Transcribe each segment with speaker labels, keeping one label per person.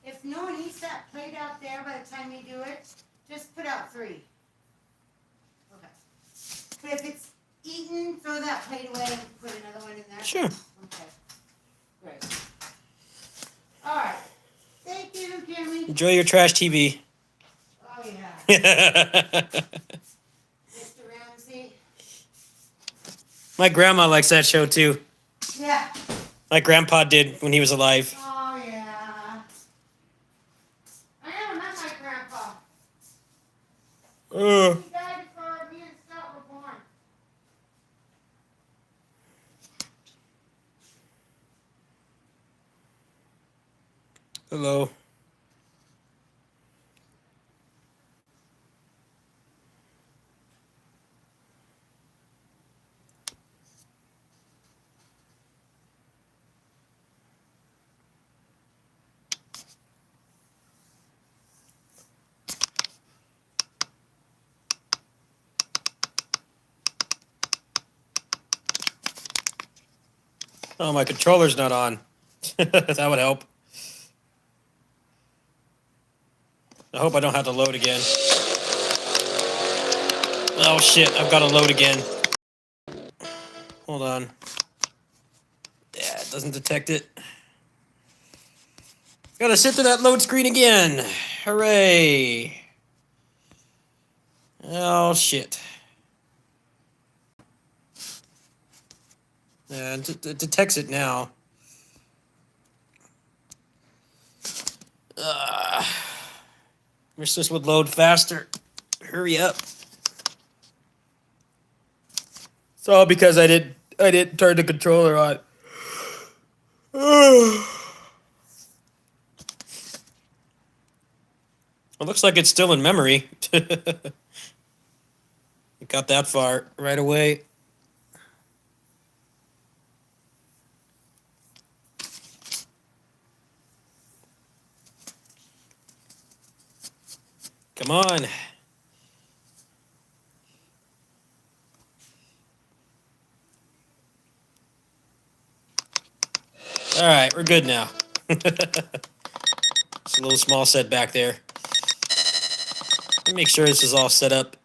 Speaker 1: If no one eats that plate out there by the time you do it, just put out 3. Okay. But if it's eaten, throw that plate away and put another one in there.
Speaker 2: Sure.
Speaker 1: Okay. Great. All right. Thank you, Kimmy.
Speaker 2: Enjoy your trash TV.
Speaker 1: Oh, yeah. Mr. Ramsey.
Speaker 2: My grandma likes that show too.
Speaker 1: Yeah.
Speaker 2: My grandpa did when he was alive.
Speaker 1: Oh, yeah. I never met my grandpa. He died before me and Scott were born.
Speaker 2: Hello. Oh, my controller's not on. That would help. I hope I don't have to load again. Oh shit, I've got to load again. Hold on. Yeah, it doesn't detect it. Gotta sit through that load screen again. Hooray. Oh shit. Yeah, it detects it now. Wish this would load faster. Hurry up. It's all because I didn't turn the controller on. It looks like it's still in memory. It got that far right away. Come on. All right, we're good now. It's a little small setback there. Let me make sure this is all set up.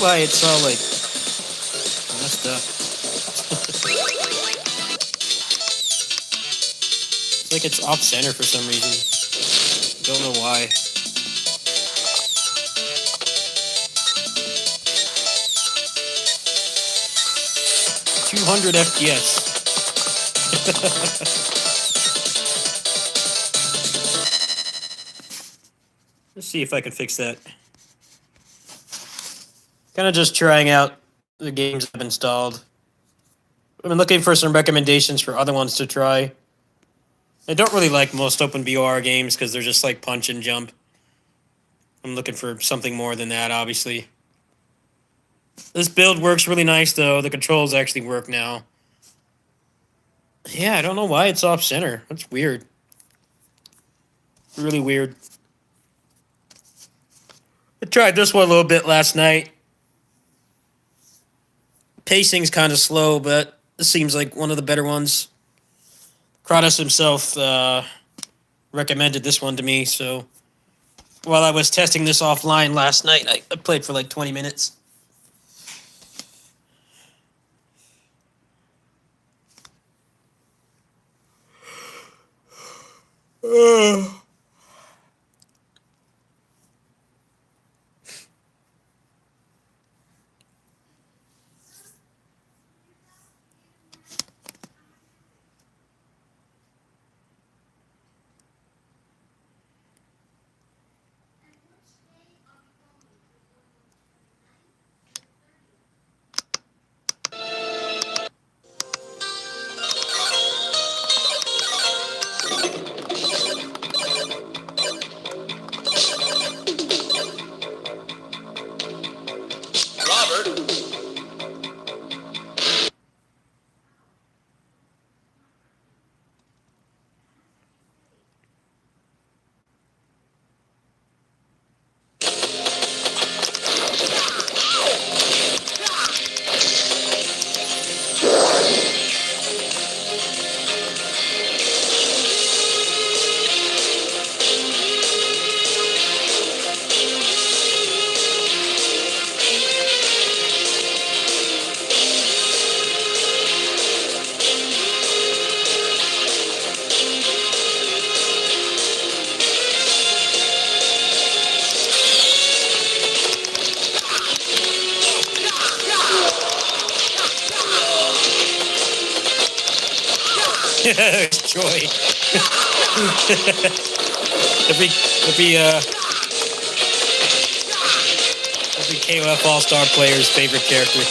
Speaker 2: why it's all like messed up. It's like it's off center for some reason. Don't know why. 200 FPS. Let's see if I can fix that. Kind of just trying out the games I've installed. I've been looking for some recommendations for other ones to try. I don't really like most OpenVR games because they're just like punch and jump. I'm looking for something more than that, obviously. This build works really nice, though. The controls actually work now. Yeah, I don't know why it's off center. That's weird. Really weird. I tried this one a little bit last night. Pacing's kind of slow, but this seems like one of the better ones. Kratos himself recommended this one to me, so while I was testing this offline last night, I played for like 20 minutes. Joy. every KOF All-Star player's favorite character.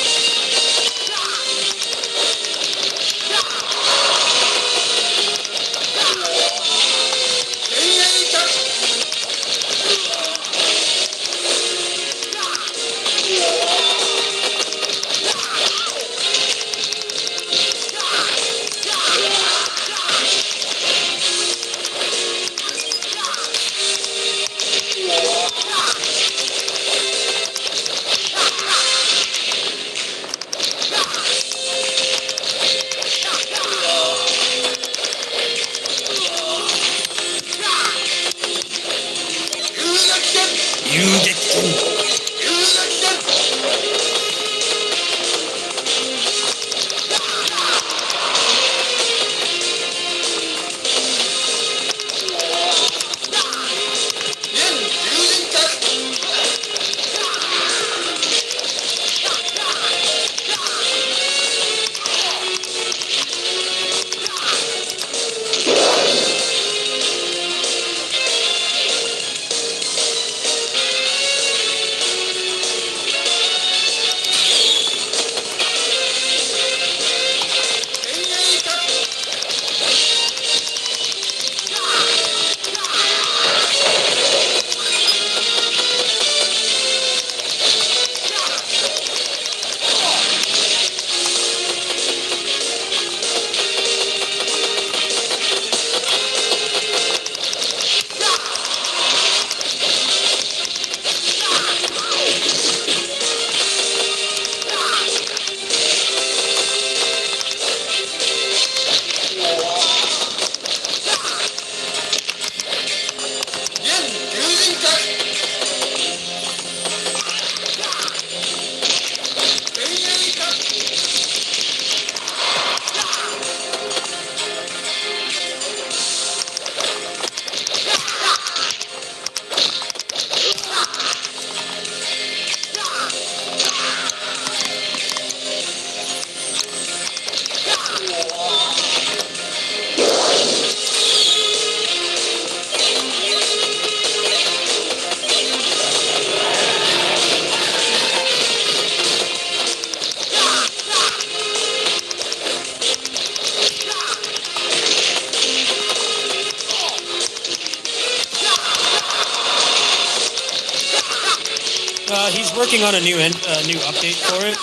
Speaker 2: He's working on a new update for it.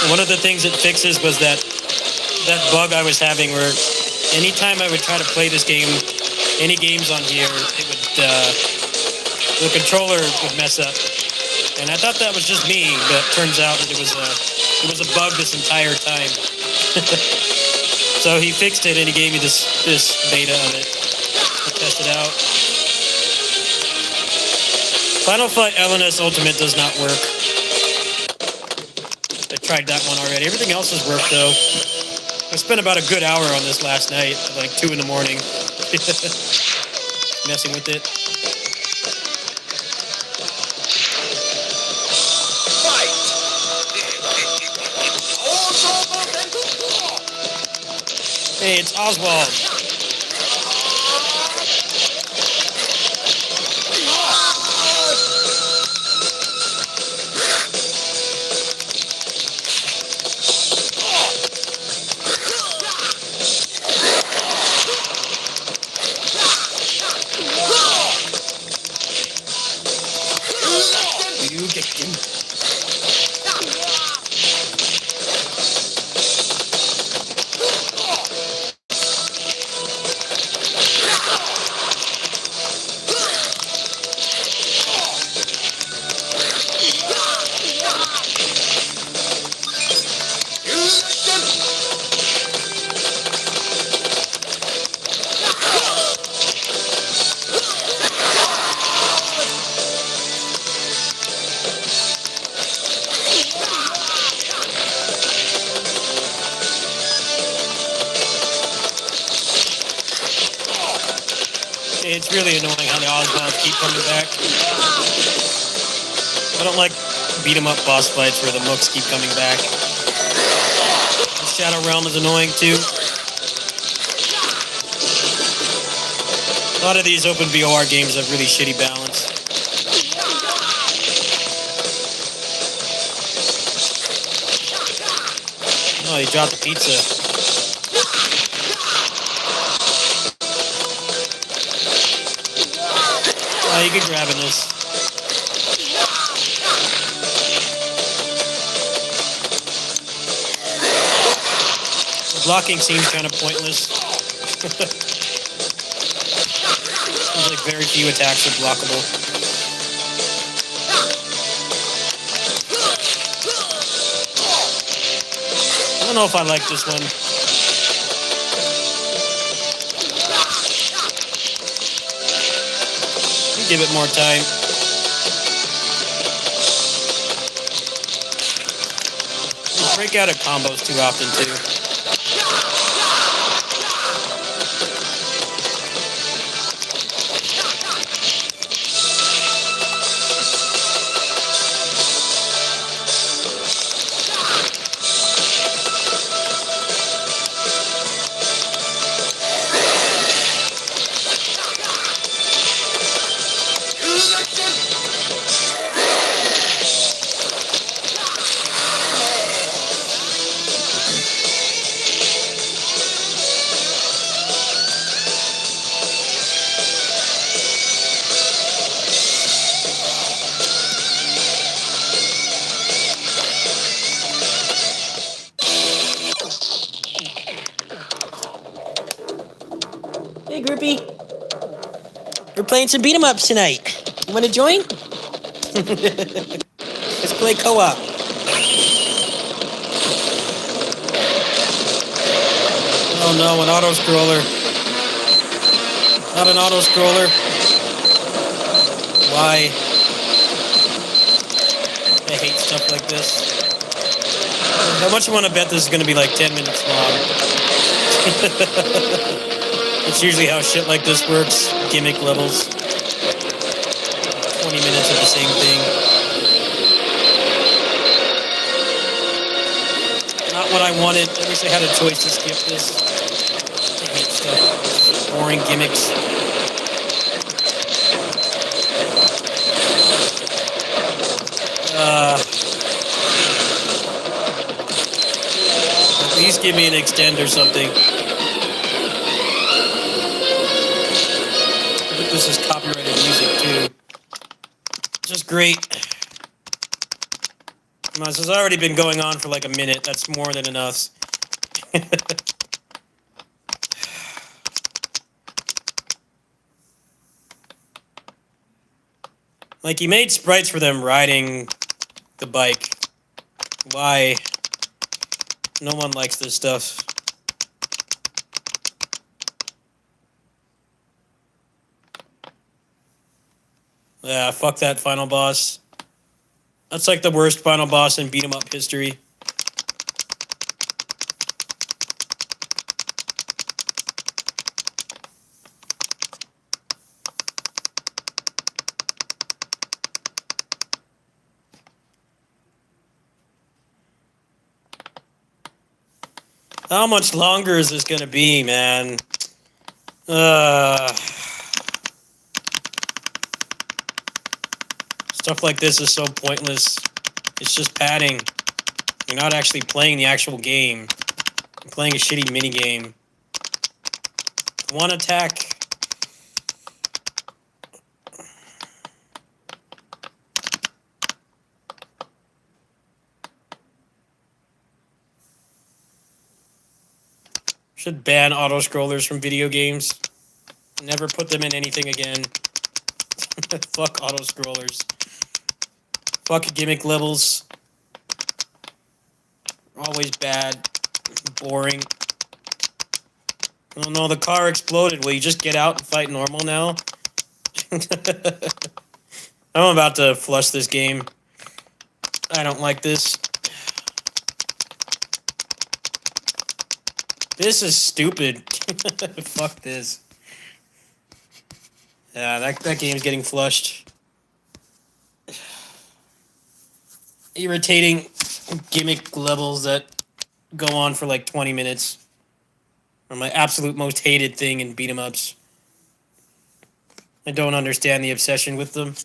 Speaker 2: And one of the things it fixes was that bug I was having where anytime I would try to play this game, any games on here, it would the controller would mess up. And I thought that was just me, but it turns out that it was a bug this entire time. So he fixed it and he gave me this beta of it to test it out. Final Fight LNS Ultimate does not work. I tried that one already. Everything else has worked though. I spent about a good hour on this last night, like 2 in the morning, messing with it. Hey, it's Oswald. You get him. It's really annoying how the Oswalds keep coming back. I don't like beat-em-up boss fights where the mooks keep coming back. The Shadow Realm is annoying too. A lot of these open BOR games have really shitty balance. Oh, he dropped the pizza. Oh, you can grab in this. The blocking seems kind of pointless. Seems like very few attacks are blockable. I don't know if I like this one. Give it more time. You break out of combos too often too. Hey, groupie. We're playing some beat-em-ups tonight. You want to join? Let's play co-op. Oh no, an auto-scroller. Not an auto-scroller. Why? I hate stuff like this. How much you want to bet this is going to be like 10 minutes long? It's usually how shit like this works. Gimmick levels. 20 minutes of the same thing. Not what I wanted. I wish I had a choice to skip this. I hate stuff. Boring gimmicks. Please give me an extend or something. I think this is copyrighted music too. Just great. This has already been going on for like a minute. That's more than enough. Like, you made sprites for them riding the bike. Why? No one likes this stuff. Yeah, fuck that final boss. That's like the worst final boss in beat 'em up history. How much longer is this gonna be, man? Stuff like this is so pointless. It's just padding. You're not actually playing the actual game. You're playing a shitty mini game. One attack. Should ban auto-scrollers from video games. Never put them in anything again. Fuck auto-scrollers. Fuck gimmick levels. Always bad. Boring. Oh no, the car exploded. Will you just get out and fight normal now? I'm about to flush this game. I don't like this. This is stupid. Fuck this. Yeah, that game's getting flushed. Irritating gimmick levels that go on for like 20 minutes. Are my absolute most hated thing in beat 'em ups. I don't understand the obsession with them.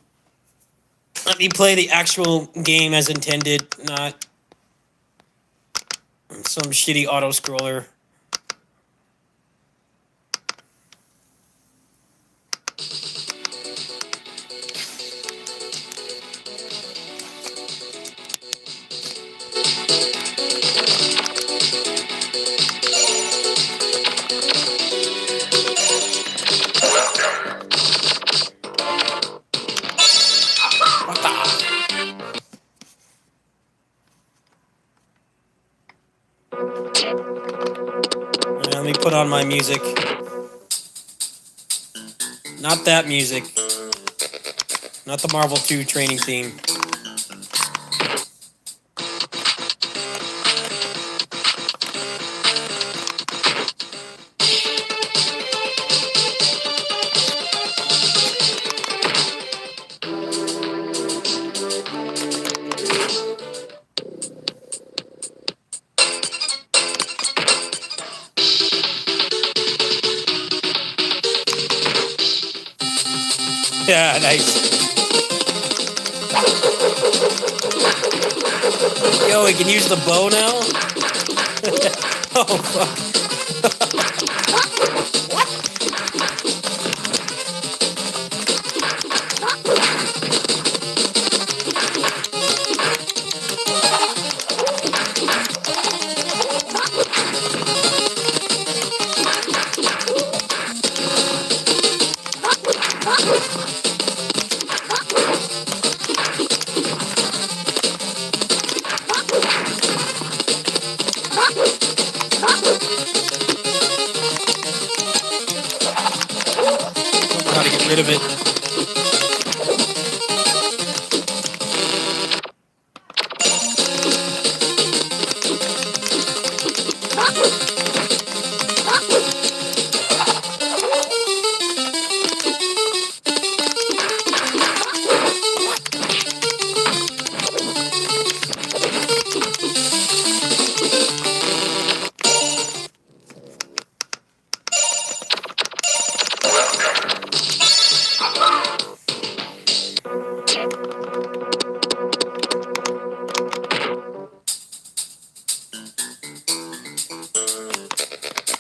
Speaker 2: Let me play the actual game as intended, not some shitty auto-scroller. Let me put on my music. Not that music. Not the Marvel 2 training theme. Yeah, nice. Yo, we can use the bow now? Oh, fuck. Gotta get rid of it.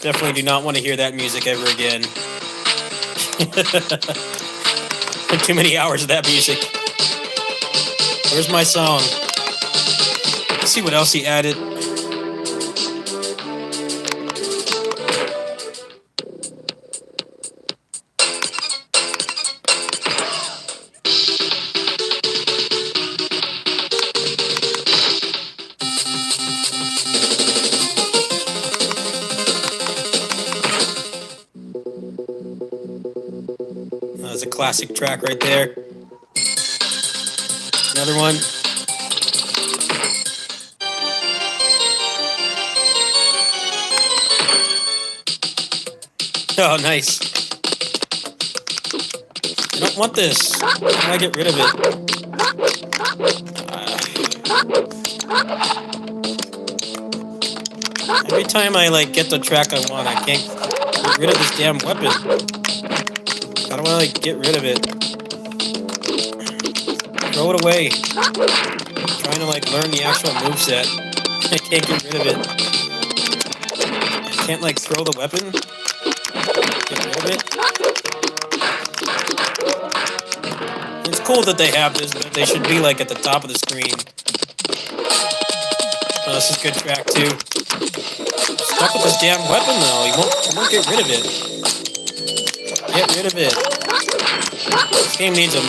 Speaker 2: Definitely do not want to hear that music ever again. Too many hours of that music. Where's my song? see what else he added. That's a classic track right there. Another one. Oh, nice. I don't want this. How do I get rid of it? Every time I like get the track I want, I can't get rid of this damn weapon. How do I like get rid of it? Throw it away. I'm trying to like learn the actual moveset. I can't get rid of it. I can't like throw the weapon. Get rid of it. It's cool that they have this, but they should be like at the top of the screen. Oh, this is a good track too. Stuck with this damn weapon though. You won't get rid of it. Get rid of it. This game needs a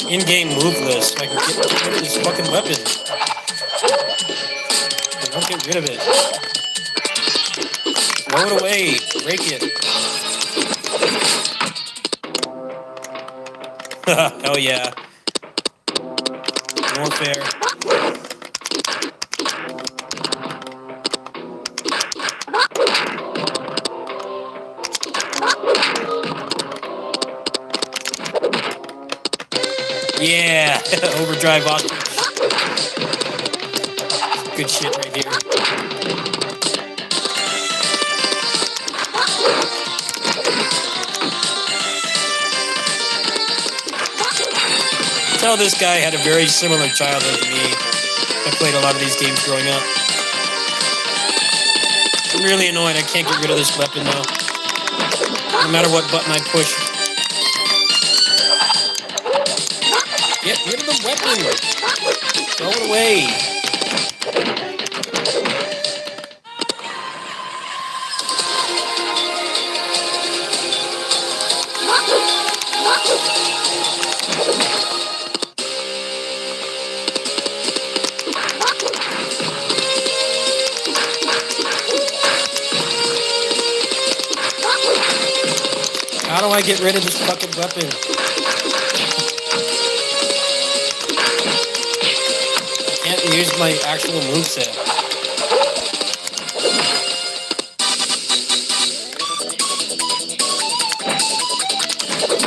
Speaker 2: in-game move list so I can get rid of this fucking weapon. I won't get rid of it. Throw it away. Break it. Hell yeah. More fair. Yeah, overdrive ostrich. Good shit right here. Tell this guy had a very similar childhood to me. I played a lot of these games growing up. I'm really annoyed I can't get rid of this weapon though. No matter what button I push. Get rid of the weapon! Throw it away! How do I get rid of this fucking weapon? Can't use my actual moveset.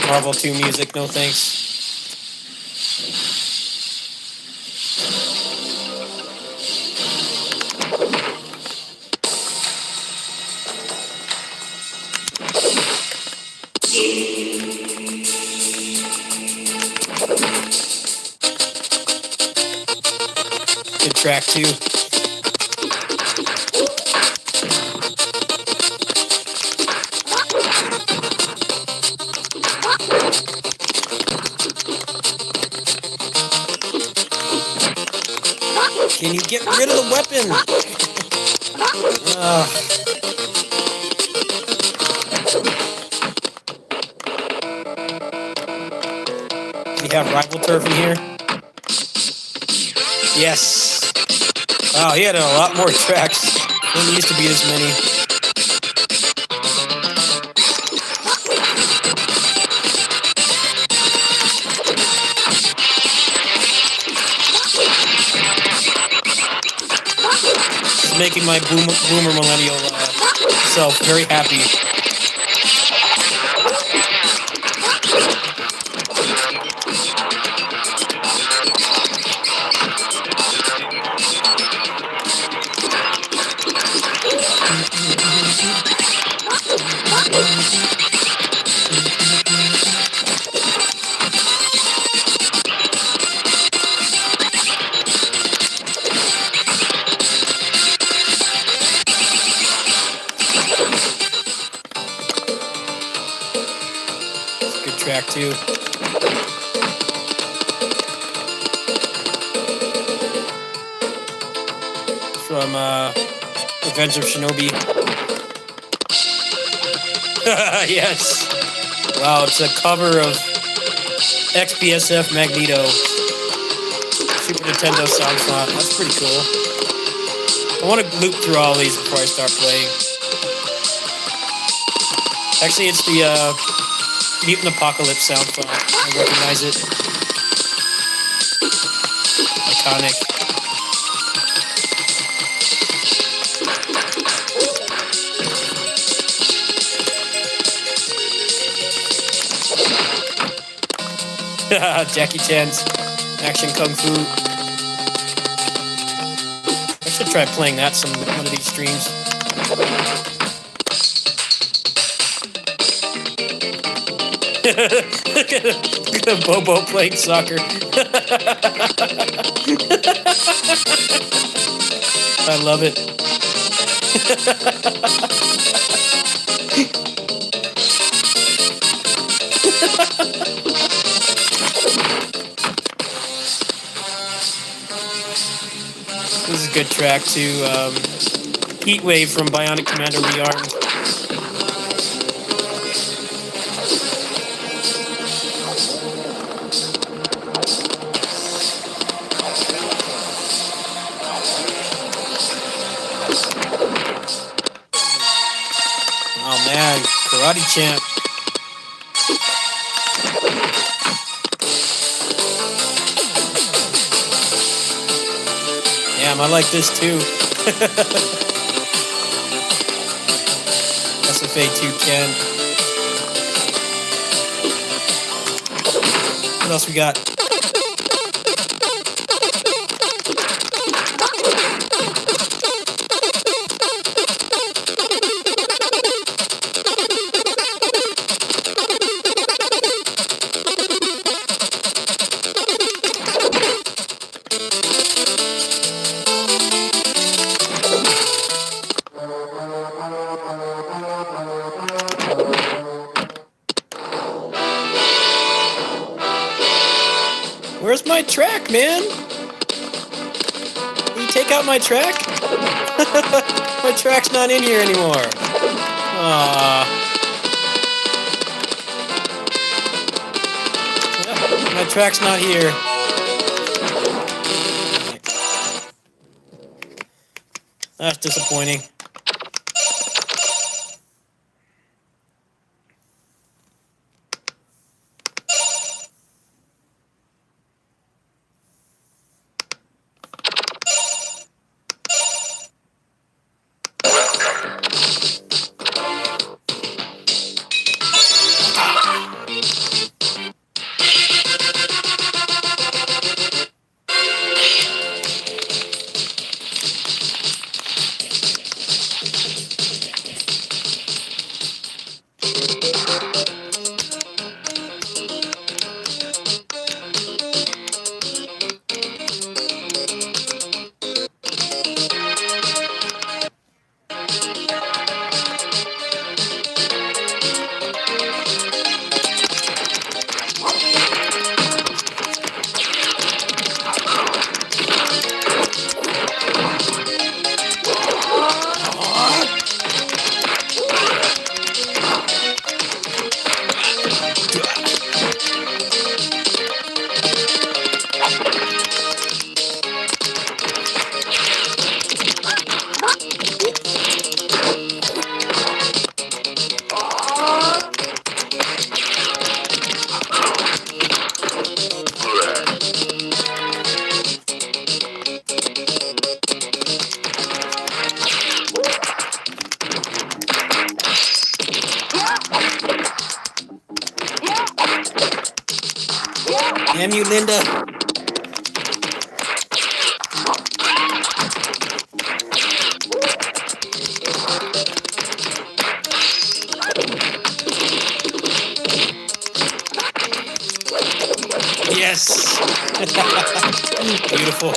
Speaker 2: Marvel 2 music, no thanks. Good track too. Can you get rid of the weapon? We have rival turf in here. Yes. Wow, he had a lot more tracks. Didn't used to be this many. It's making my boomer millennial self very happy. Good track too. from Revenge of Shinobi. Yes. Wow, it's a cover of XBSF Magneto. Super Nintendo sound font. That's pretty cool. I want to loop through all these before I start playing. Actually, it's the Mutant Apocalypse sound font. I recognize it. Iconic. Jackie Chan's action kung fu. I should try playing that one of these streams. Look at Bobo playing soccer. I love it. This is a good track too. Heatwave from Bionic Commando Rearmed. Oh man, Karate Champ. Damn, I like this too. SFA 210. What else we got? Where's my track, man? Can you take out my track? My track's not in here anymore. Aww. Yeah, my track's not here. That's disappointing. Damn you, Linda. Yes. Beautiful.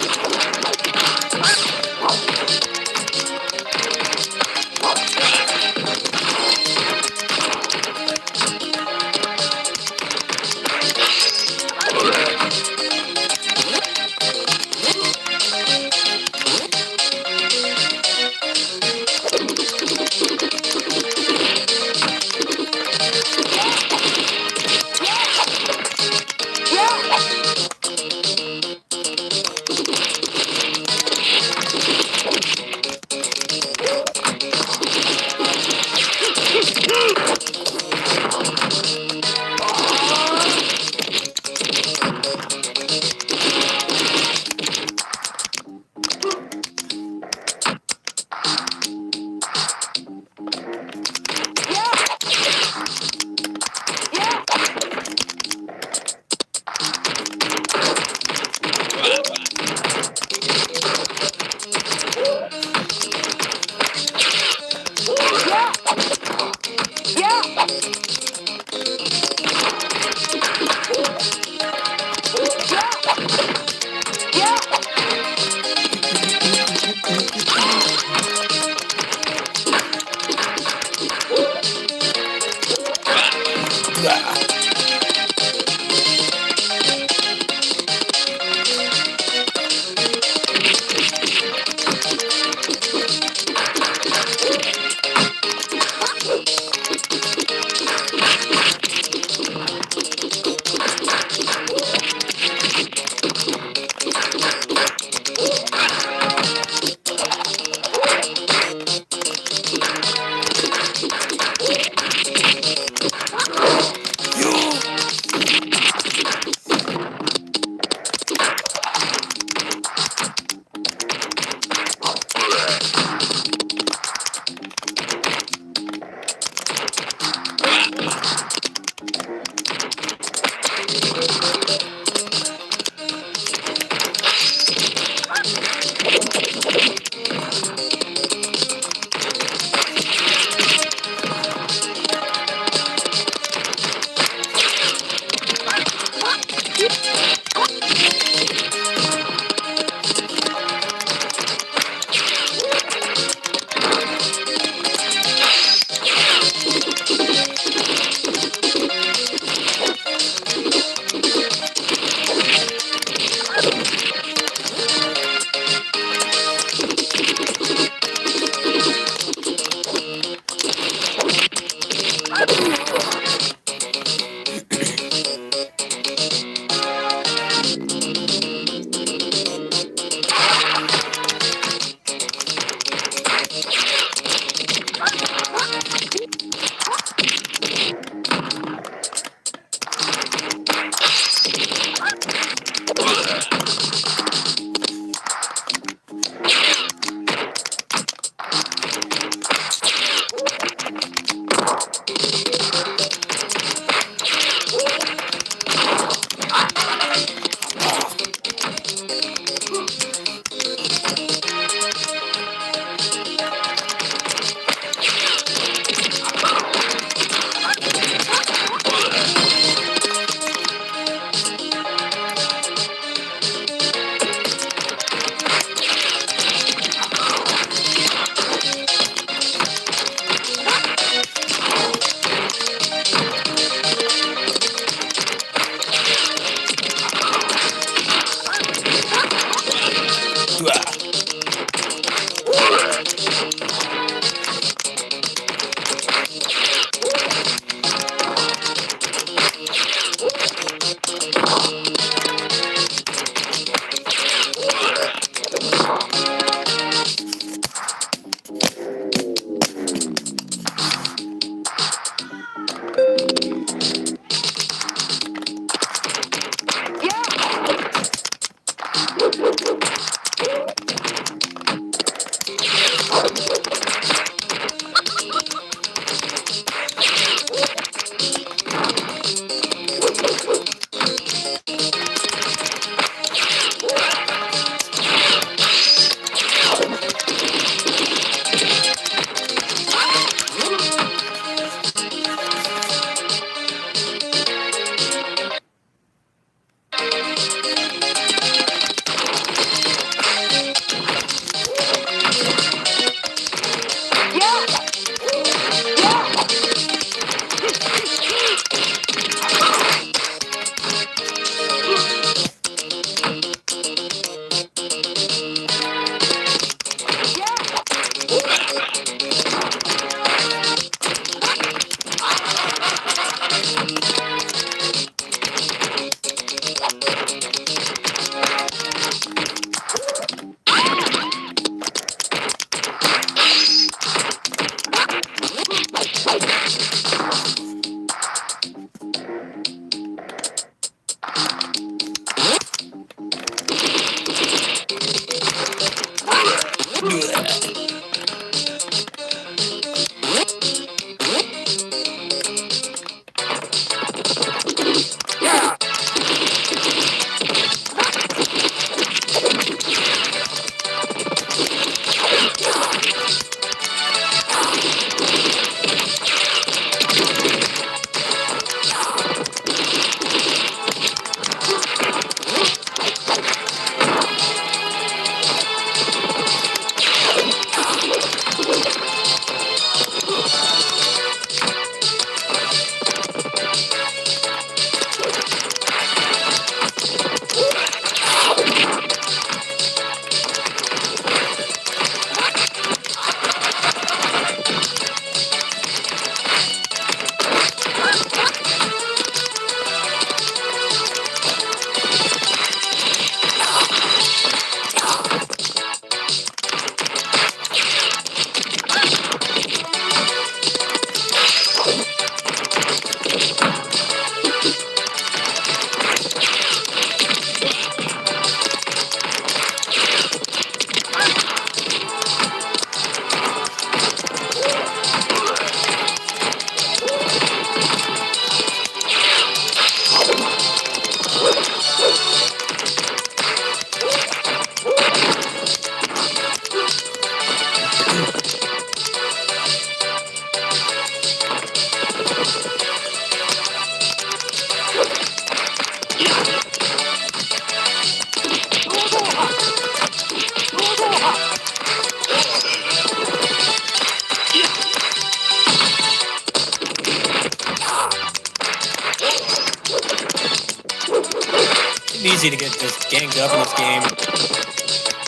Speaker 2: Easy to get just ganged up in this game.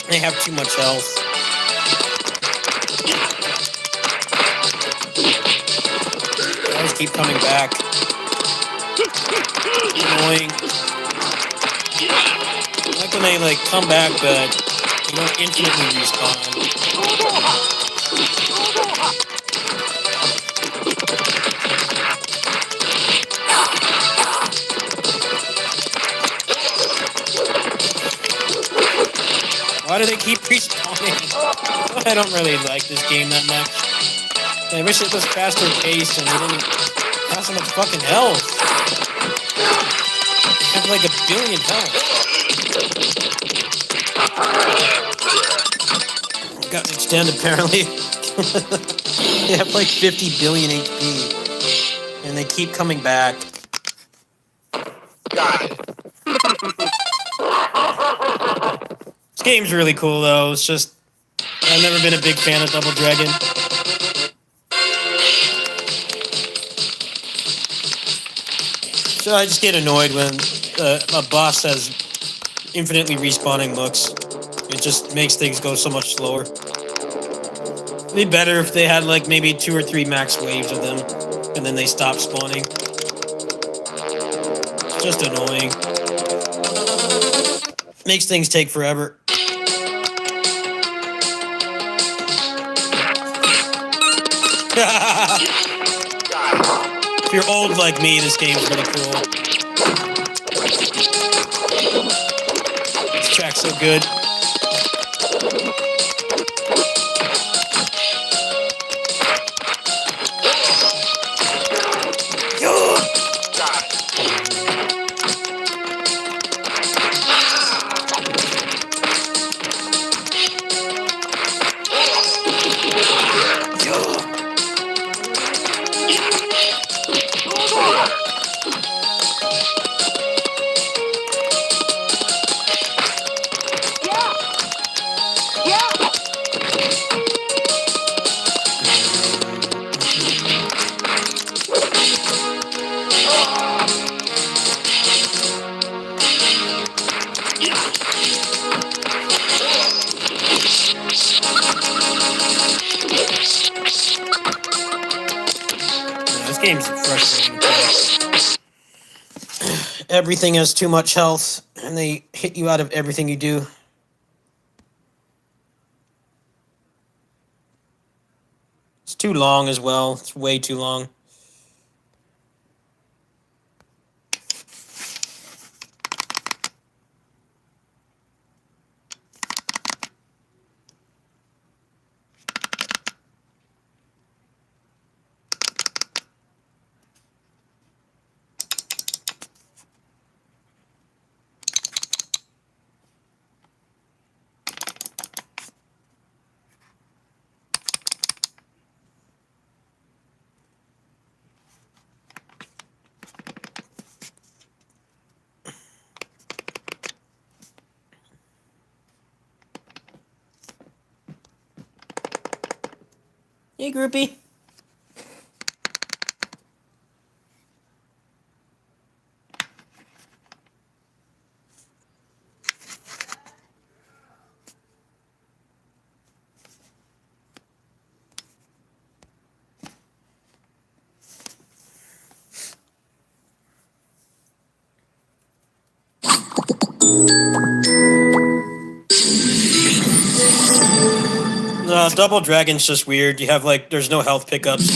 Speaker 2: They have too much health. Guys keep coming back. Annoying. I like when they like come back, but they don't infinitely respawn. Why do they keep respawning? I don't really like this game that much. I wish it was faster paced and they didn't have so much fucking health. They have like a billion health. Got extended apparently. They have like 50 billion HP. And they keep coming back. This game's really cool though. It's just I've never been a big fan of Double Dragon. So I just get annoyed when a boss has infinitely respawning looks. It just makes things go so much slower. It'd be better if they had like maybe 2 or 3 max waves of them, and then they stop spawning. It's just annoying. Makes things take forever. If you're old like me, this game's really cool. This track's so good. This game's frustrating. Everything has too much health, and they hit you out of everything you do. It's too long as well. It's way too long. Hey, groupie. Double Dragon's just weird. You have like, there's no health pickups.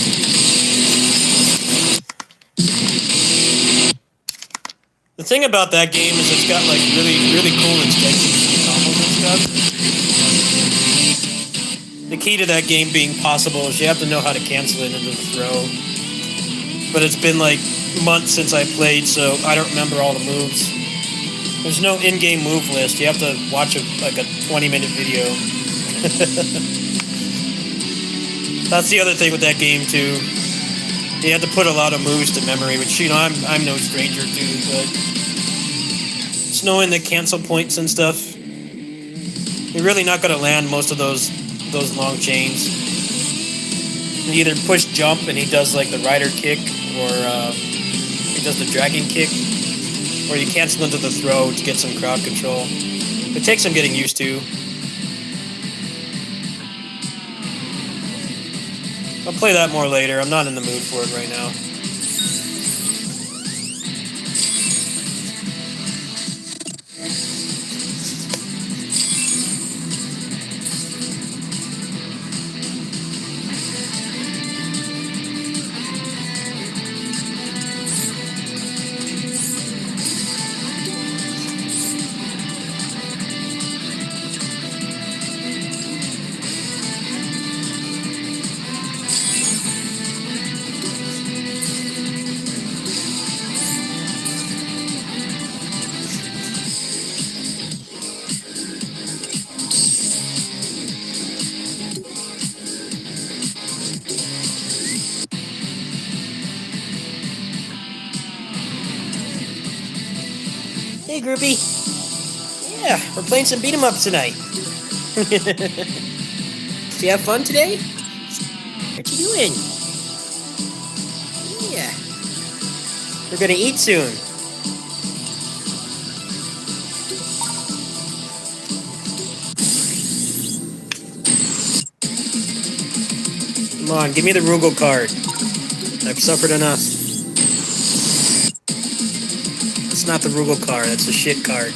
Speaker 2: The thing about that game is it's got like really cool extensions and combos and stuff. The key to that game being possible is you have to know how to cancel it into the throw. But it's been like months since I played, so I don't remember all the moves. There's no in-game move list. You have to watch like a 20-minute video. That's the other thing with that game too. You have to put a lot of moves to memory, which I'm no stranger to, but just knowing the cancel points and stuff, you're really not going to land most of those long chains. You either push jump and he does like the rider kick, or he does the dragon kick, or you cancel into the throw to get some crowd control. It takes some getting used to. I'll play that more later. I'm not in the mood for it right now. Hey, groupie. Yeah, we're playing some beat 'em ups tonight. Did you have fun today? What you doing? Yeah. We're gonna eat soon. Come on, give me the Rugal card. I've suffered enough. It's not the Rugal card, that's the shit card.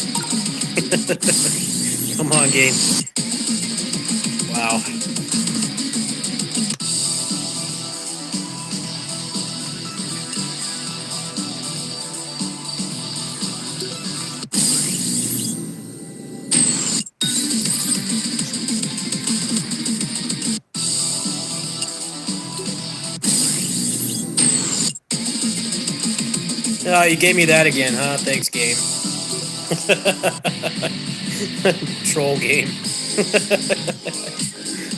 Speaker 2: Come on, game. Wow. Oh, you gave me that again, huh? Thanks, game. Troll game.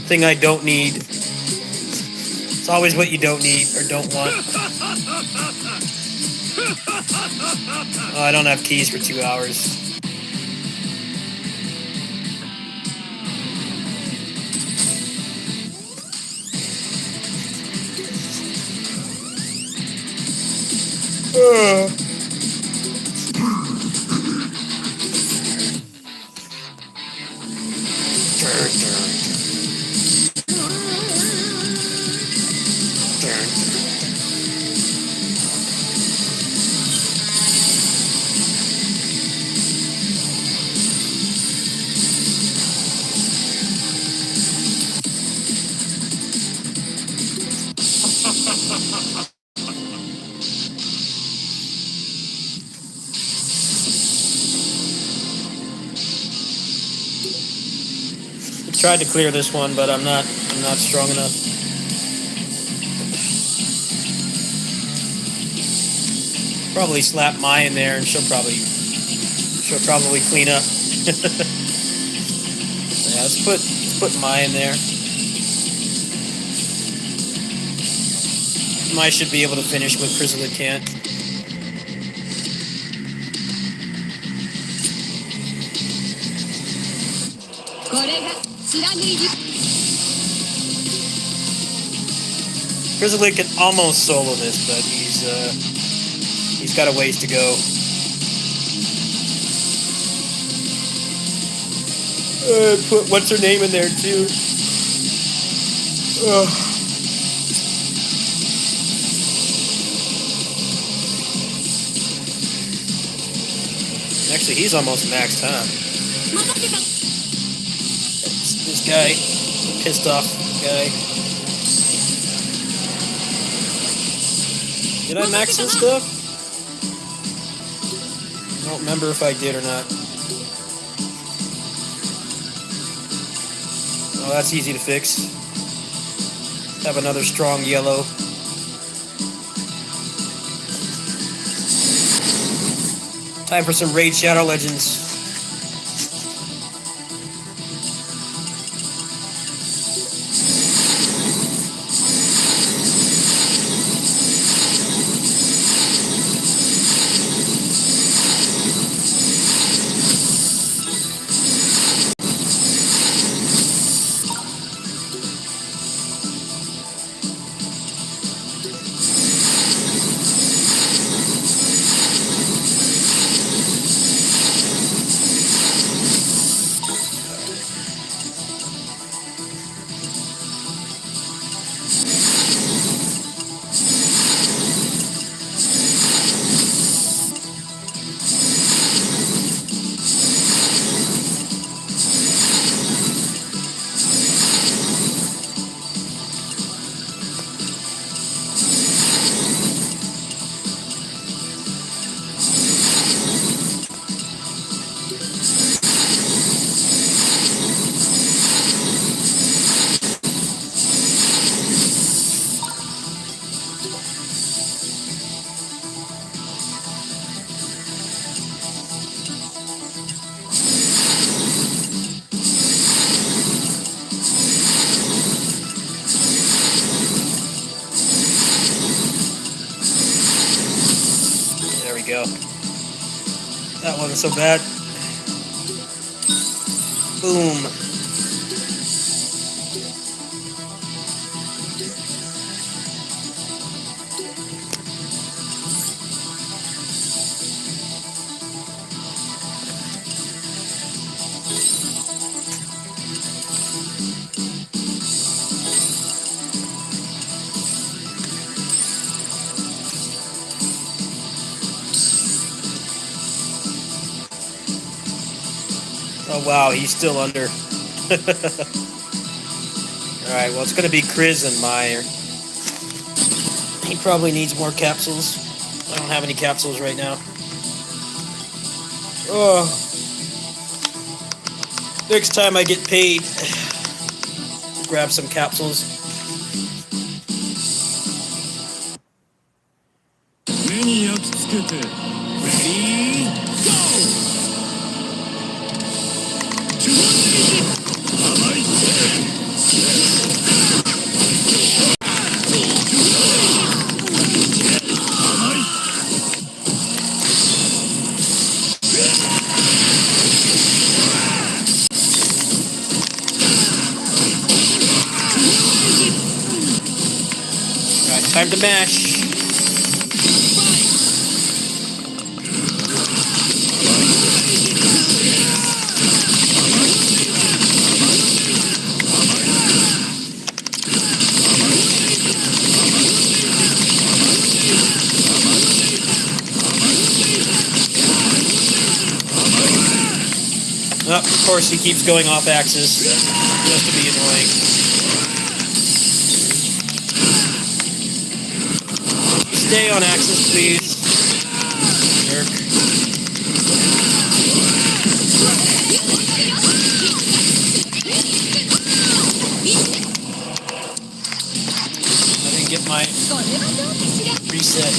Speaker 2: Thing I don't need. It's always what you don't need or don't want. Oh, I don't have keys for 2 hours. Tried to clear this one, but I'm not strong enough. Probably slap Mai in there, and she'll probably clean up. Yeah, let's put Mai in there. Mai should be able to finish what Chrysalid can't. Chrysalid can almost solo this, but he's got a ways to go. Put what's her name in there too. Actually, he's almost maxed, huh? This guy. Pissed off guy. Did I max this stuff? I don't remember if I did or not. Oh, that's easy to fix. Have another strong yellow. Time for some Raid Shadow Legends. Go. That wasn't so bad. Boom. Oh wow, he's still under. Alright, well it's gonna be Kriz and Meyer. He probably needs more capsules. I don't have any capsules right now. Oh. Next time I get paid, grab some capsules.
Speaker 3: Ready, go!
Speaker 2: Alright, time to mash. Oh, of course, he keeps going off axis, just to be annoying. Stay on axis, please. Jerk. I didn't get my reset.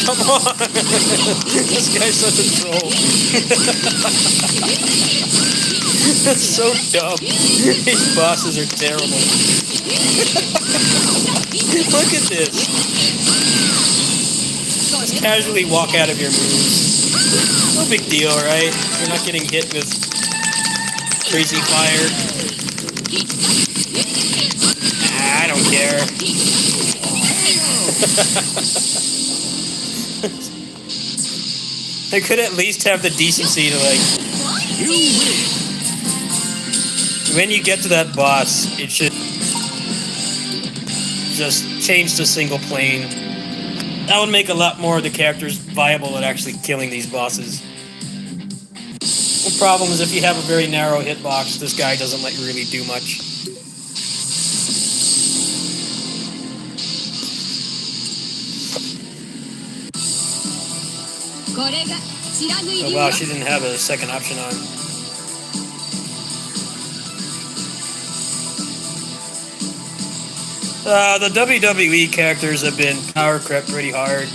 Speaker 2: Come on! This guy's such a troll. That's so dumb. These bosses are terrible. Look at this. Just casually walk out of your moves. No big deal, right? You're not getting hit with crazy fire. I don't care. They could at least have the decency to, like, when you get to that boss, it should just change to single plane. That would make a lot more of the characters viable at actually killing these bosses. The problem is if you have a very narrow hitbox, this guy doesn't let you really do much. Oh wow, she didn't have a second option on. The WWE characters have been power crept pretty hard.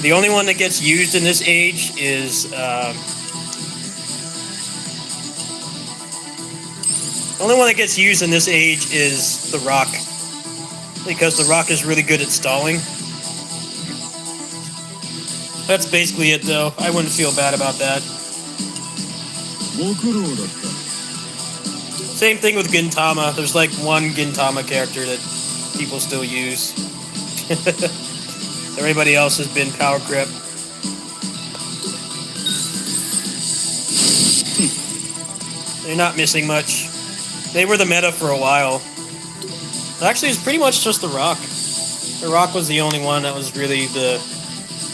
Speaker 2: The only one that gets used in this age is the only one that gets used in this age is The Rock, because The Rock is really good at stalling. That's basically it, though. I wouldn't feel bad about that. Same thing with Gintama. There's like one Gintama character that people still use. Everybody else has been power grip. They're not missing much. They were the meta for a while. Actually, it's pretty much just The Rock. The Rock was the only one that was really the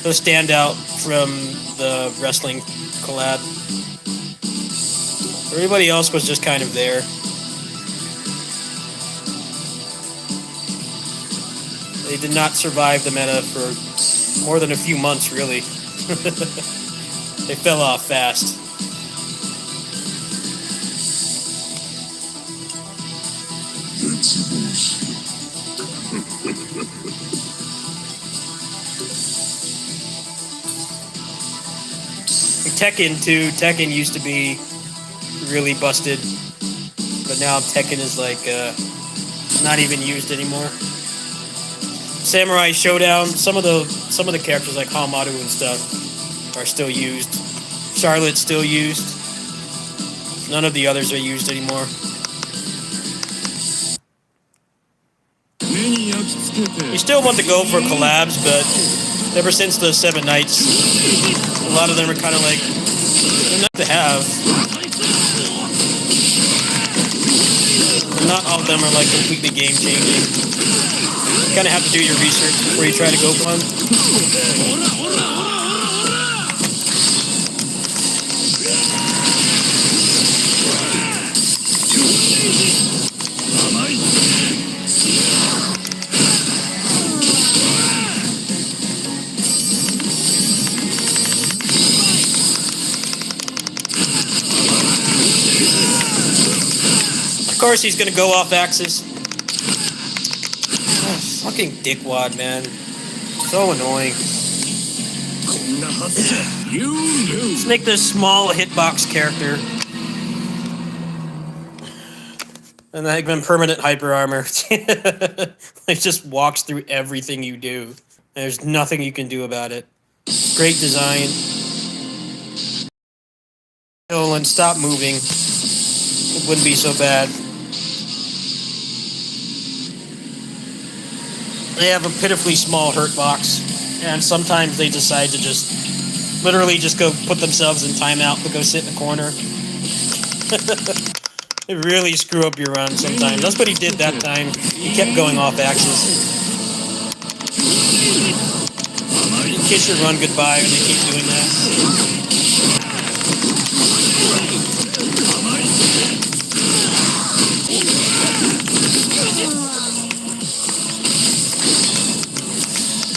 Speaker 2: standout from the wrestling collab. Everybody else was just kind of there. They did not survive the meta for more than a few months, really. They fell off fast. Tekken too. Tekken used to be really busted, but now Tekken is like not even used anymore. Samurai Showdown. Some of the characters like Hamaru and stuff are still used. Charlotte's still used. None of the others are used anymore. You still want to go for collabs, but ever since the 7 Nights, a lot of them are kind of like, they're not to have. Not all of them are like completely game changing. You kind of have to do your research before you try to go for one. Of course he's gonna go off axis. Oh, fucking dickwad, man. So annoying. Let's make this small hitbox character. And then give him permanent hyper armor. It just walks through everything you do. There's nothing you can do about it. Great design. Nolan, stop moving. It wouldn't be so bad. They have a pitifully small hurt box, and sometimes they decide to just literally just go put themselves in timeout to go sit in the corner. They really screw up your run sometimes. That's what he did that time. He kept going off axis. You kiss your run goodbye when they keep doing that.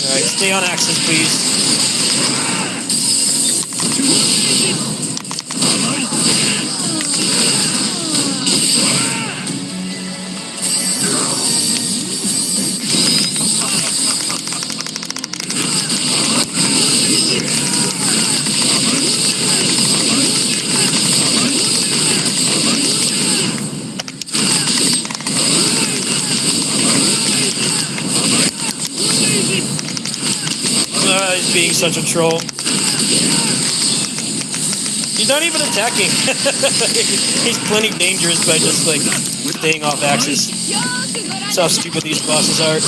Speaker 2: Alright, stay on axis, please. He's being such a troll. He's not even attacking. He's plenty dangerous by just like staying off axis. That's how stupid these bosses are.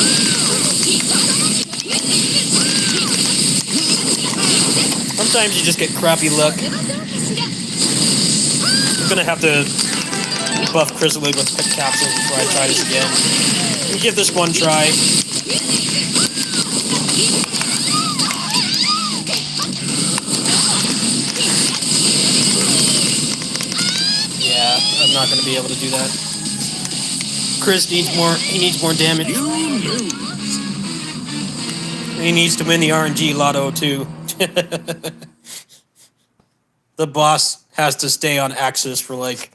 Speaker 2: Sometimes you just get crappy luck. I'm gonna have to buff Chrysalid with capsules before I try this again. We'll give this one try. Yeah, I'm not going to be able to do that. Chris needs more. He needs more damage. He needs to win the RNG Lotto too. The boss has to stay on axis for like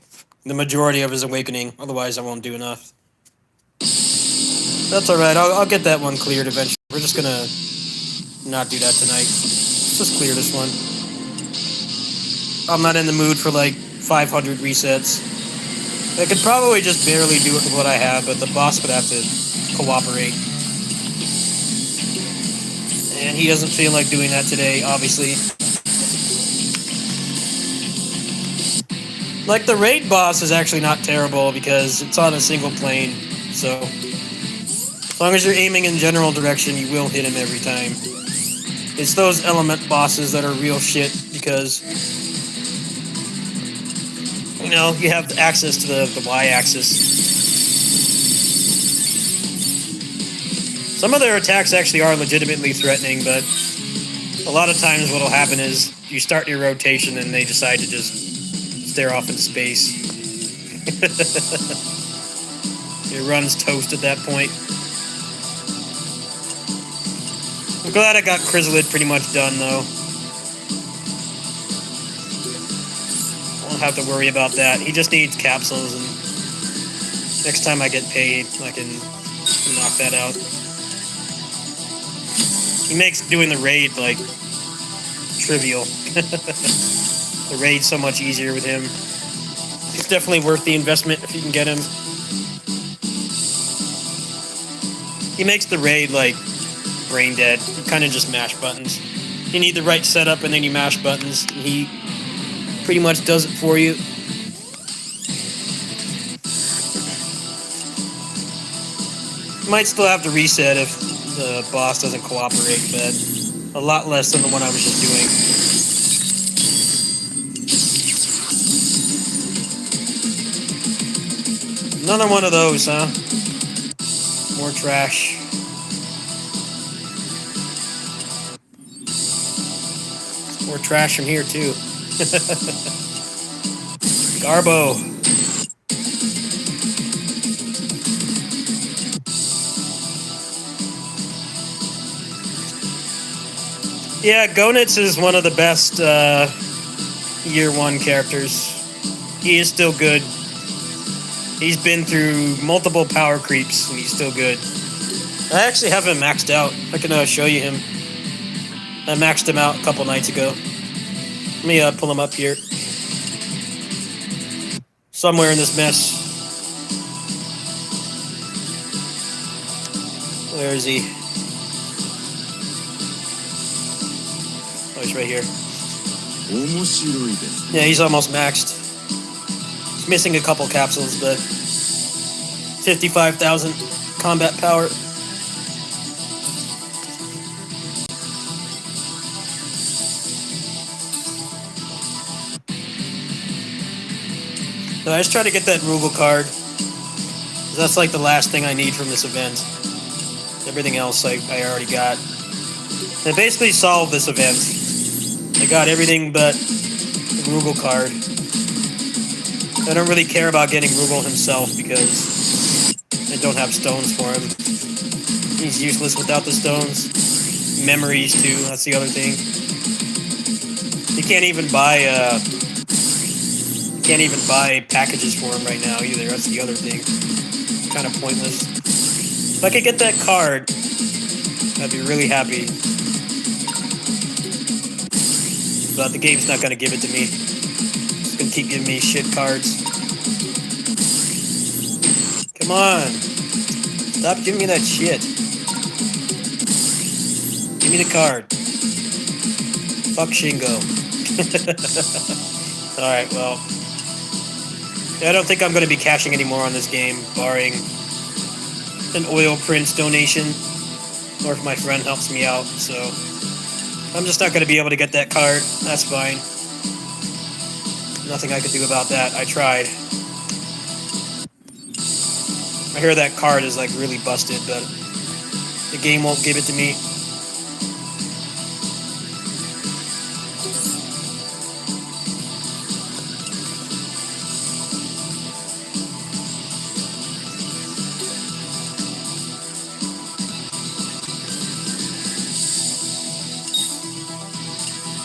Speaker 2: the majority of his awakening. Otherwise, I won't do enough. That's all right. I'll get that one cleared eventually. We're just gonna not do that tonight. Let's just clear this one. I'm not in the mood for like 500 resets. I could probably just barely do it with what I have, but the boss would have to cooperate. And he doesn't feel like doing that today, obviously. Like, the raid boss is actually not terrible because it's on a single plane, so as long as you're aiming in general direction, you will hit him every time. It's those element bosses that are real shit because, you know, you have access to the y-axis. Some of their attacks actually are legitimately threatening, but a lot of times what'll happen is you start your rotation and they decide to just stare off into space. It runs toast at that point. I'm glad I got Chrysalid pretty much done, though. I won't have to worry about that. He just needs capsules, and next time I get paid, I can knock that out. He makes doing the raid, like, trivial. The raid's so much easier with him. It's definitely worth the investment if you can get him. He makes the raid, like, brain dead. You kind of just mash buttons. You need the right setup, and then you mash buttons. And he pretty much does it for you. Might still have to reset if the boss doesn't cooperate, but a lot less than the one I was just doing. Another one of those, huh? More trash. More trash from here, too. Garbo. Yeah, Gonitz is one of the best Year 1 characters. He is still good. He's been through multiple power creeps, and he's still good. I actually have him maxed out. I can show you him. I maxed him out a couple nights ago. Let me pull him up here. Somewhere in this mess. Where is he? Oh, he's right here. Yeah, he's almost maxed. He's missing a couple capsules, but 55,000 combat power. No, I just try to get that Rugal card. That's like the last thing I need from this event. Everything else I already got. They basically solved this event. I got everything but the Rugal card. I don't really care about getting Rugal himself because I don't have stones for him. He's useless without the stones. Memories too, that's the other thing. You can't even buy packages for him right now either. That's the other thing. Kind of pointless. If I could get that card, I'd be really happy. But the game's not gonna give it to me. It's gonna keep giving me shit cards. Come on. Stop giving me that shit. Give me the card. Fuck Shingo. Alright, well. I don't think I'm going to be cashing any more on this game, barring an Oil Prince donation, or if my friend helps me out, so I'm just not going to be able to get that card. That's fine. Nothing I could do about that. I tried. I hear that card is like really busted, but the game won't give it to me.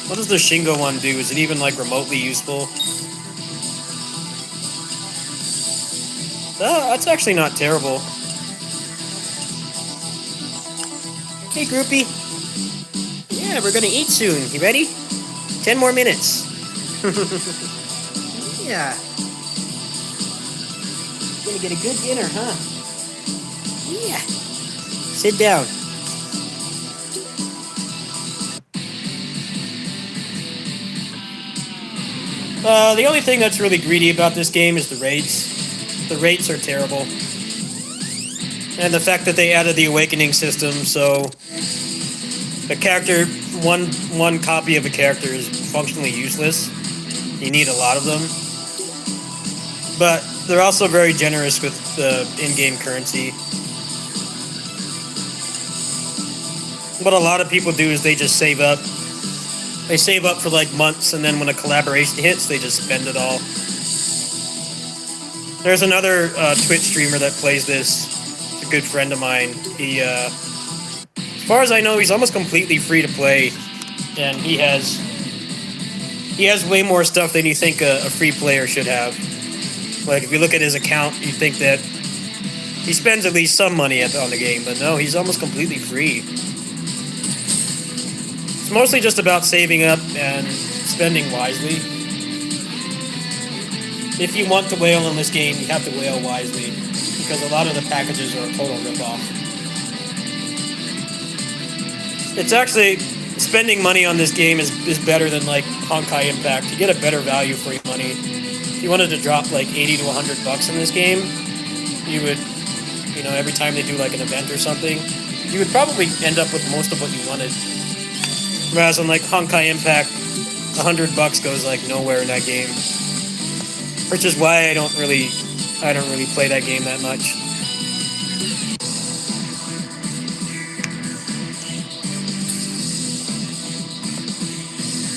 Speaker 2: What does the Shingo one do? Is it even like remotely useful? That's actually not terrible. Hey, groupie. Yeah, we're gonna eat soon. You ready? 10 more minutes. Yeah. Gonna get a good dinner, huh? Yeah. Sit down. The only thing that's really greedy about this game is the rates. The rates are terrible. And the fact that they added the awakening system, so a character, one copy of a character is functionally useless. You need a lot of them. But they're also very generous with the in-game currency. What a lot of people do is they just save up. They save up for like months, and then when a collaboration hits, they just spend it all. There's another Twitch streamer that plays this. It's a good friend of mine. He, as far as I know, he's almost completely free to play, and he has way more stuff than you think a free player should have. Like if you look at his account, you think that he spends at least some money on the game, but no, he's almost completely free. It's mostly just about saving up and spending wisely. If you want to whale in this game, you have to whale wisely, because a lot of the packages are a total ripoff. It's actually, spending money on this game is better than like Honkai Impact. You get a better value for your money. If you wanted to drop like 80 to 100 bucks in this game, you would, you know, every time they do like an event or something, you would probably end up with most of what you wanted. Whereas on like Honkai Impact, 100 bucks goes like nowhere in that game. Which is why I don't really play that game that much.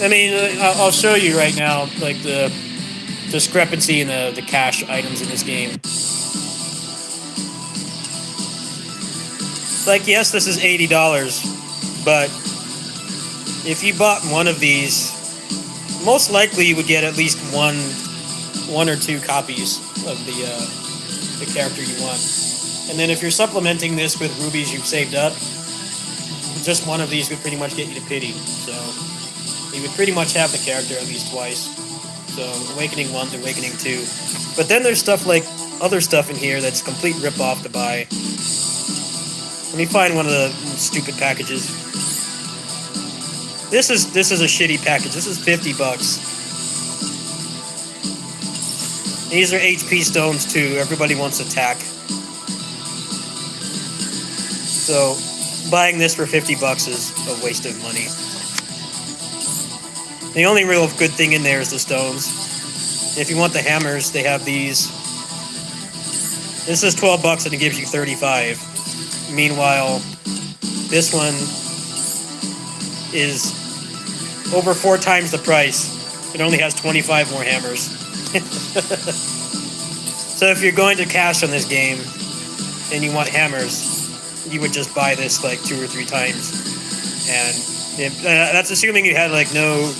Speaker 2: I mean, I'll show you right now, like the discrepancy in the cash items in this game. Like, yes, this is $80, but if you bought one of these, most likely you would get at least one or two copies of the character you want. And then if you're supplementing this with rubies you've saved up, just one of these would pretty much get you to pity. So you would pretty much have the character at least twice. So Awakening 1 to Awakening 2. But then there's stuff like other stuff in here that's complete rip-off to buy. Let me find one of the stupid packages. This is a shitty package. This is 50 bucks. These are HP stones too. Everybody wants attack. So buying this for 50 bucks is a waste of money. The only real good thing in there is the stones. If you want the hammers, they have these. This is 12 bucks and it gives you 35. Meanwhile, this one is over 4 times the price. It only has 25 more hammers. So if you're going to cash on this game and you want hammers, you would just buy this like 2 or 3 times. And that's assuming you had like no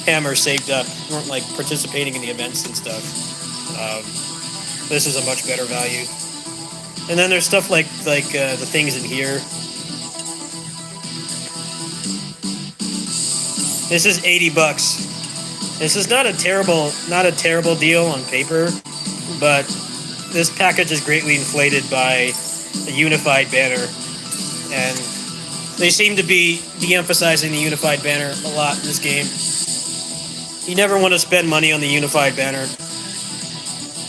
Speaker 2: hammers saved up, you weren't like participating in the events and stuff. This is a much better value. And then there's stuff like the things in here. This is 80 bucks. This is not a terrible deal on paper, but this package is greatly inflated by the unified banner, and they seem to be de-emphasizing the unified banner a lot in this game. You never want to spend money on the unified banner.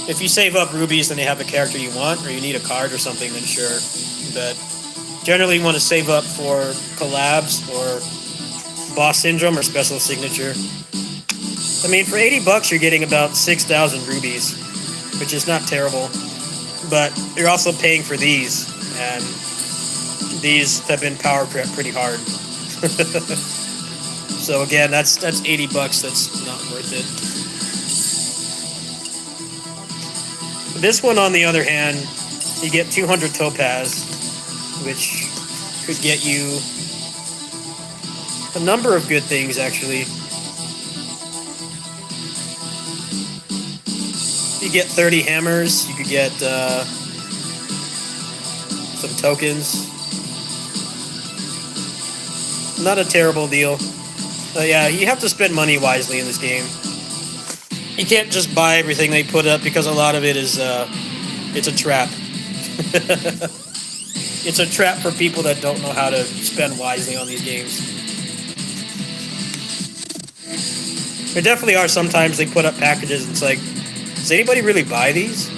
Speaker 2: If you save up rubies and they have a character you want, or you need a card or something, then sure. But generally you want to save up for collabs or boss syndrome or special signature. I mean, for 80 bucks you're getting about 6,000 rubies, which is not terrible. but you're also paying for these, and these have been power crept pretty hard. So again, that's $80. That's not worth it. This one, on the other hand, you get 200 topaz, which could get you a number of good things, actually. You get 30 hammers. You could get some tokens. Not a terrible deal. But yeah, you have to spend money wisely in this game. You can't just buy everything they put up, because a lot of it is it's a trap. It's a trap for people that don't know how to spend wisely on these games. There definitely are sometimes they put up packages and it's like, does anybody really buy these?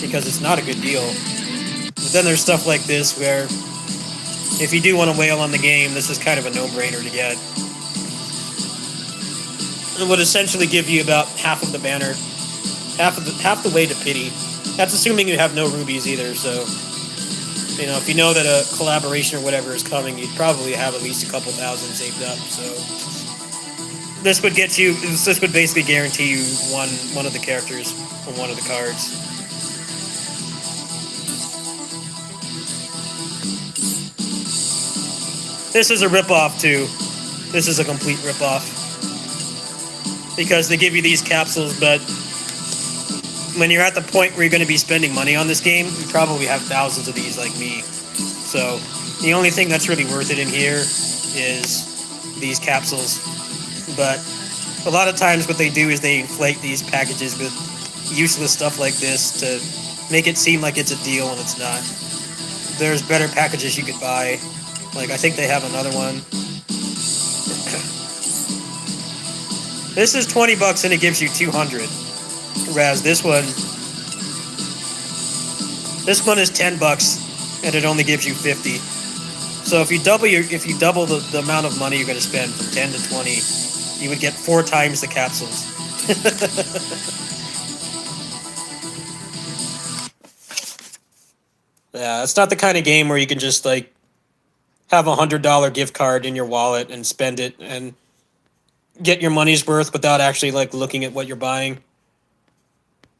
Speaker 2: Because it's not a good deal. But then there's stuff like this where if you do want to whale on the game, this is kind of a no-brainer to get. It would essentially give you about half of the banner, half the way to pity. That's assuming you have no rubies either. So, you know, if you know that a collaboration or whatever is coming, you'd probably have at least a couple thousand saved up. So, this would get you. This would basically guarantee you one of the characters on one of the cards. This is a ripoff too. This is a complete ripoff. Because they give you these capsules, but when you're at the point where you're going to be spending money on this game, you probably have thousands of these like me. So the only thing that's really worth it in here is these capsules. But a lot of times what they do is they inflate these packages with useless stuff like this to make it seem like it's a deal and it's not. There's better packages you could buy. Like, I think they have another one. This is $20 and it gives you 200. Whereas this one is $10 and it only gives you 50. So if you double the amount of money you're going to spend from 10 to 20, you would get 4 times the capsules. Yeah, it's not the kind of game where you can just like have a $100 gift card in your wallet and spend it and get your money's worth without actually like looking at what you're buying.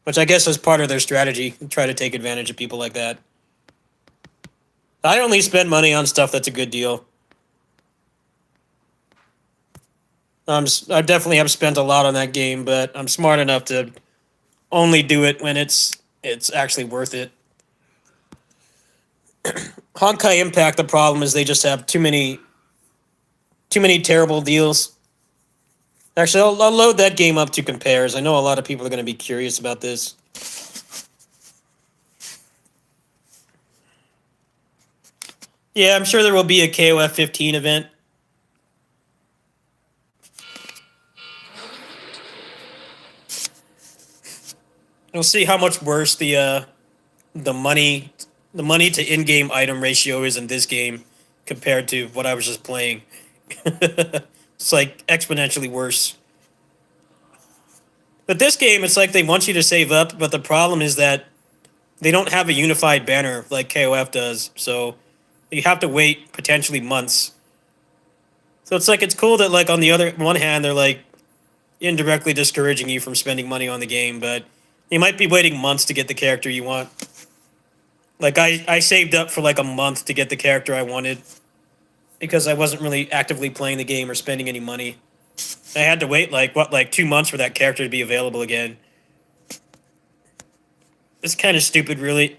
Speaker 2: Which I guess is part of their strategy, try to take advantage of people like that. I only spend money on stuff that's a good deal. I definitely have spent a lot on that game, but I'm smart enough to only do it when it's actually worth it. Honkai Impact, the problem is they just have too many terrible deals. Actually, I'll load that game up to compares. I know a lot of people are going to be curious about this. Yeah, I'm sure there will be a KOF 15 event. We'll see how much worse the money to in-game item ratio is in this game compared to what I was just playing. It's like exponentially worse. But this game, it's like they want you to save up, but the problem is that they don't have a unified banner like KOF does, so you have to wait potentially months. So it's like, it's cool that like on the other one hand, they're like indirectly discouraging you from spending money on the game, but you might be waiting months to get the character you want. Like I saved up for like a month to get the character I wanted because I wasn't really actively playing the game or spending any money. I had to wait like 2 months for that character to be available again. It's kind of stupid, really.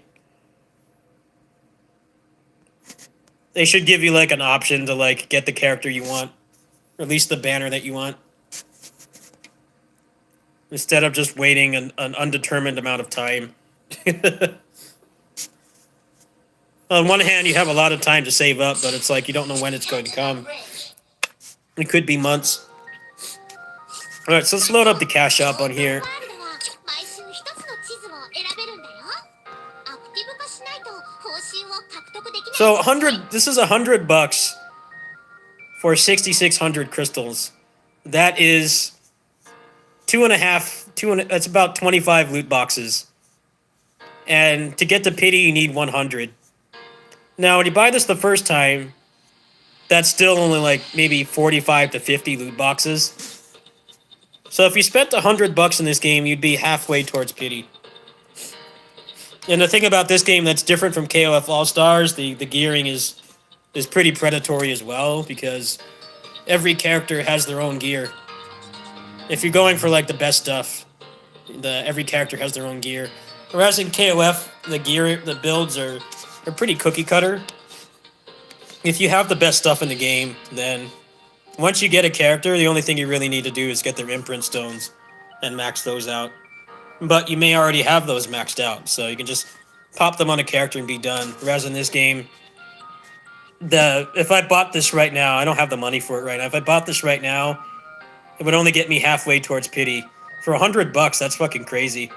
Speaker 2: They should give you like an option to like get the character you want, or at least the banner that you want, instead of just waiting an undetermined amount of time. On one hand, you have a lot of time to save up, but it's like you don't know when it's going to come. It could be months. All right, so let's load up the cash shop on here. So this is $100 for 6,600 crystals. That is that's about 25 loot boxes. And to get to pity, you need 100. Now, when you buy this the first time, that's still only like maybe 45 to 50 loot boxes. So if you spent $100 in this game, you'd be halfway towards pity. And the thing about this game that's different from KOF All Stars, the gearing is pretty predatory as well, because every character has their own gear. If you're going for like the best stuff, every character has their own gear. Whereas in KOF, the builds are pretty cookie cutter. If you have the best stuff in the game, then once you get a character, the only thing you really need to do is get their imprint stones and max those out. But you may already have those maxed out, so you can just pop them on a character and be done. Whereas in this game, if I bought this right now, I don't have the money for it right now. If I bought this right now, it would only get me halfway towards pity. For $100, that's fucking crazy.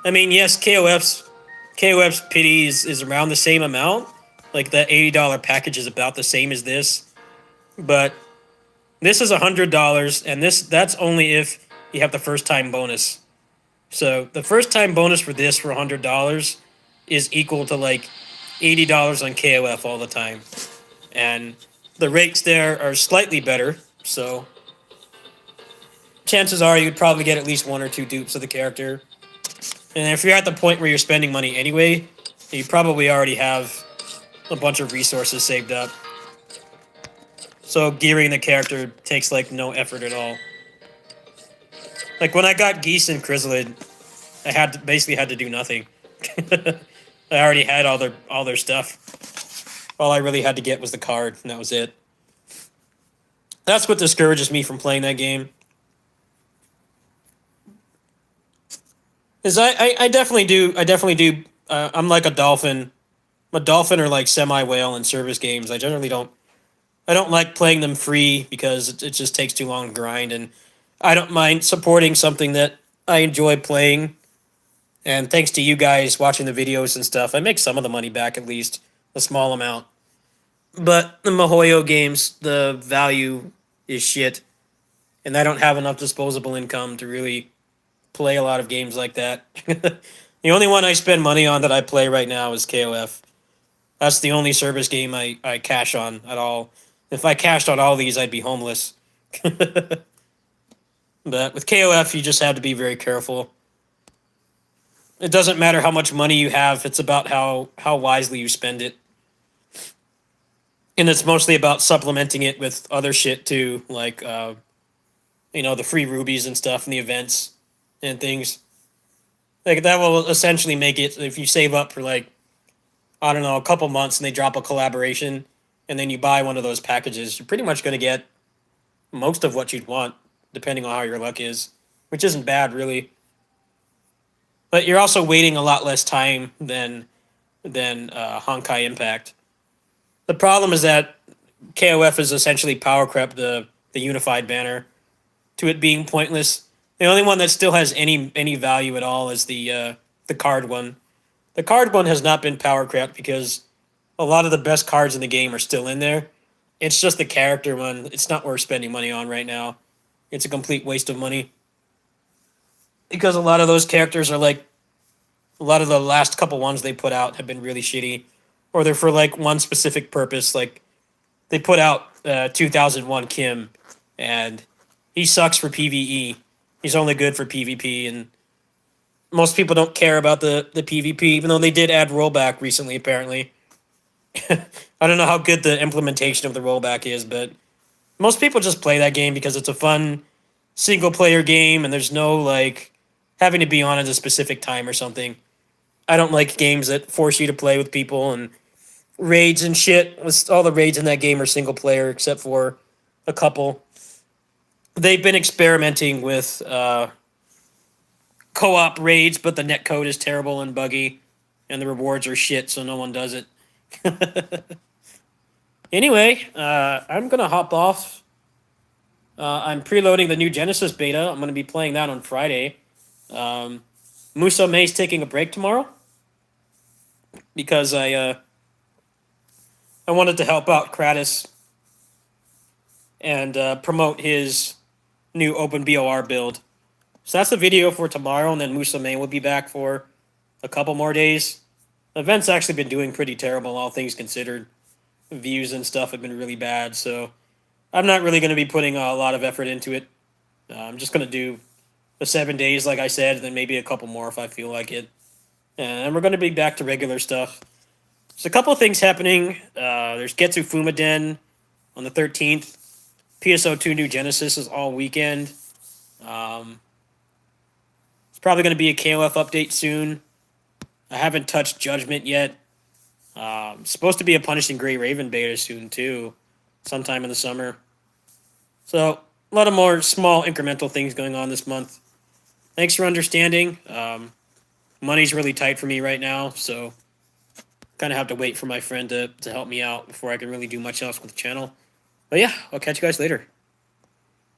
Speaker 2: I mean, yes, KOF's pity is around the same amount. Like that $80 package is about the same as this, but this is $100, and that's only if you have the first time bonus. So the first time bonus for this for $100 is equal to like $80 on KOF all the time, and the rates there are slightly better. So chances are you'd probably get at least 1 or 2 dupes of the character. And if you're at the point where you're spending money anyway, you probably already have a bunch of resources saved up. So gearing the character takes like no effort at all. Like when I got Geese and Chrysalid, I basically had to do nothing. I already had all their stuff. All I really had to get was the card, and that was it. That's what discourages me from playing that game. Is I definitely do. I'm like a dolphin. I'm a dolphin or like semi whale in service games. I generally don't. I don't like playing them free because it just takes too long to grind, and I don't mind supporting something that I enjoy playing. And thanks to you guys watching the videos and stuff, I make some of the money back, at least a small amount. But the MiHoYo games, the value is shit, and I don't have enough disposable income to really play a lot of games like that. The only one I spend money on that I play right now is KOF. That's the only service game I cash on at all. If I cashed on all these, I'd be homeless. But with KOF, you just have to be very careful. It doesn't matter how much money you have. It's about how wisely you spend it. And it's mostly about supplementing it with other shit too, like, the free rubies and stuff and the events and things. Like, that will essentially make it, if you save up for, like, I don't know, a couple months and they drop a collaboration and then you buy one of those packages, you're pretty much going to get most of what you'd want, depending on how your luck is, which isn't bad, really. But you're also waiting a lot less time than Honkai Impact. The problem is that KOF is essentially power crept the unified banner to it being pointless. The only one that still has any value at all is the card one. The card one has not been power crept because a lot of the best cards in the game are still in there. It's just the character one. It's not worth spending money on right now. It's a complete waste of money. Because a lot of those characters are like, a lot of the last couple ones they put out have been really shitty. Or they're for like one specific purpose. Like, they put out 2001 Kim, and he sucks for PvE. He's only good for PvP, and most people don't care about the PvP, even though they did add rollback recently, apparently. I don't know how good the implementation of the rollback is, but most people just play that game because it's a fun single-player game, and there's no, like, having to be on at a specific time or something. I don't like games that force you to play with people, and raids and shit. All the raids in that game are single-player, except for a couple. They've been experimenting with co-op raids, but the netcode is terrible and buggy, and the rewards are shit, so no one does it. Anyway, I'm going to hop off. I'm preloading the new Genesis beta. I'm going to be playing that on Friday. Muso May's taking a break tomorrow because I wanted to help out Kratos and promote his new OpenBOR build. So that's the video for tomorrow, and then Musamane will be back for a couple more days. The event's actually been doing pretty terrible, all things considered. Views and stuff have been really bad, so I'm not really going to be putting a lot of effort into it. I'm just going to do the 7 days, like I said, and then maybe a couple more if I feel like it. And we're going to be back to regular stuff. There's a couple of things happening. There's Getsu Fumaden on the 13th. PSO2 New Genesis is all weekend. It's probably going to be a KOF update soon. I haven't touched Judgment yet. Supposed to be a Punishing Gray Raven beta soon, too. Sometime in the summer. So, a lot of more small incremental things going on this month. Thanks for understanding. Money's really tight for me right now, so kind of have to wait for my friend to help me out before I can really do much else with the channel. But yeah, I'll catch you guys later.